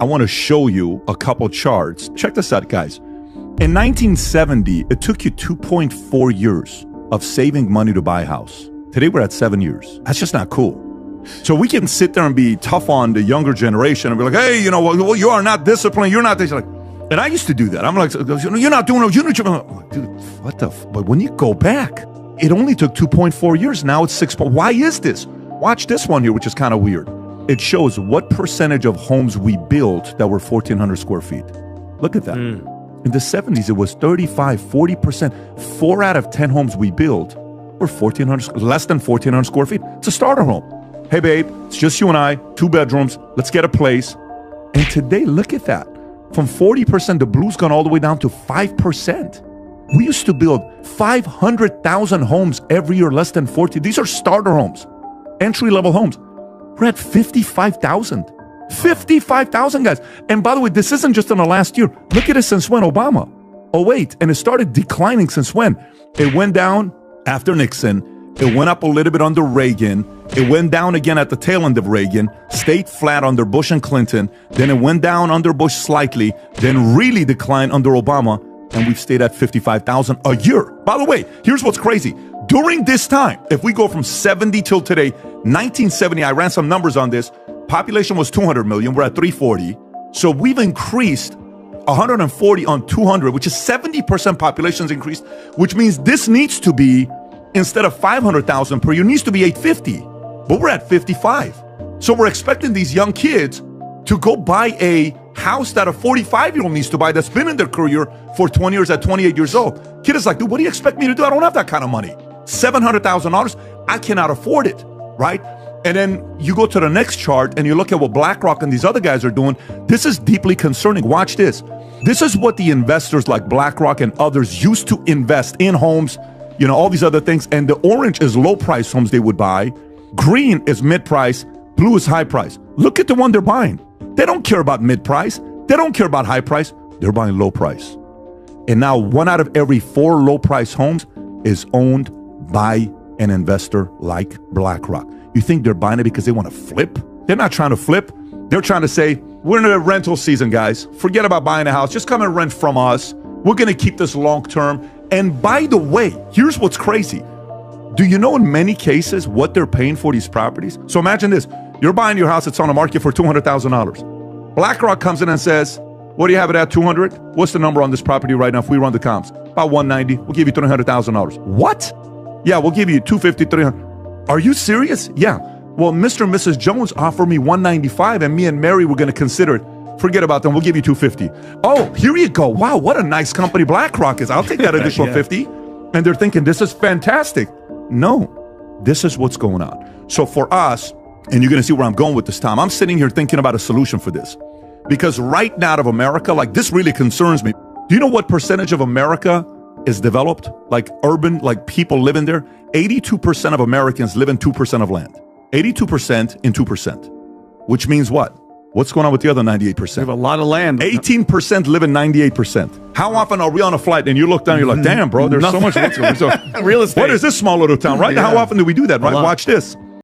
I want to show you a couple charts. Check this out, guys. In 1970, it took you 2.4 years of saving money to buy a house. Today, we're at 7 years. That's just not cool. So we can sit there and be tough on the younger generation and be like, hey, you know, well, you are not disciplined. You're not this. Like, and I used to do that. I'm like, you're not doing it. Dude, what the? But when you go back, it only took 2.4 years. Now it's 6. Why is this? Watch this one here, which is kind of weird. It shows what percentage of homes we built that were 1,400 square feet. Look at that. In the 70s, it was 35, 40%. 4 out of 10 homes we built were 1,400, less than 1,400 square feet. It's a starter home. Hey, babe, it's just you and I, 2 bedrooms. Let's get a place. And today, look at that. From 40%, the blue's gone all the way down to 5%. We used to build 500,000 homes every year, less than 40. These are starter homes, entry-level homes. We're at 55,000. 55,000, guys. And by the way, this isn't just in the last year. Look at it since when? Obama. 08. And it started declining since when? It went down after Nixon. It went up a little bit under Reagan. It went down again at the tail end of Reagan, stayed flat under Bush and Clinton. Then it went down under Bush slightly, then really declined under Obama. And we've stayed at 55,000 a year. By the way, here's what's crazy. During this time, if we go from 70 till today, 1970, I ran some numbers on this. Population was 200 million. We're at 340. So we've increased 140 on 200, which is 70% population's increased, which means this needs to be, instead of 500,000 per year, needs to be 850. But we're at 55. So we're expecting these young kids to go buy a house that a 45-year-old needs to buy that's been in their career for 20 years at 28 years old. Kid is like, dude, what do you expect me to do? I don't have that kind of money. $700,000, I cannot afford it, right? And then you go to the next chart and you look at what BlackRock and these other guys are doing. This is deeply concerning. Watch this. This is what the investors like BlackRock and others used to invest in homes, you know, all these other things. And the orange is low price homes they would buy. Green is mid price. Blue is high price. Look at the one they're buying. They don't care about mid price. They don't care about high price. They're buying low price. And now 1 out of every 4 low price homes is owned by an investor like BlackRock. You think they're buying it because they want to flip? They're not trying to flip. They're trying to say, we're in a rental season, guys. Forget about buying a house. Just come and rent from us. We're going to keep this long term. And by the way, here's what's crazy. Do you know in many cases what they're paying for these properties? So imagine this. You're buying your house. It's on the market for $200,000. BlackRock comes in and says, what do you have it at, 200? What's the number on this property right now if we run the comps? About 190. We'll give you $300,000. What? Yeah, we'll give you 250, 300. Are you serious? Yeah. Well, Mr. and Mrs. Jones offered me 195 and me and Mary were going to consider it. Forget about them. We'll give you 250. Oh, here you go. Wow, what a nice company BlackRock is. I'll take that additional 50. And they're thinking, this is fantastic. No, this is what's going on. So for us, and you're going to see where I'm going with this, Tom, I'm sitting here thinking about a solution for this. Because right now of America, like this really concerns me. Do you know what percentage of America is developed? Like urban, like people living there? 82% of Americans live in 2% of land. 82% in 2%. Which means what? What's going on with the other 98%? We have a lot of land. 18% live in 98%. How often are we on a flight and you look down, you're like, damn, bro, there's so much. So, real estate. what is this small little town, right? Yeah. How often do we do that, right? Watch this.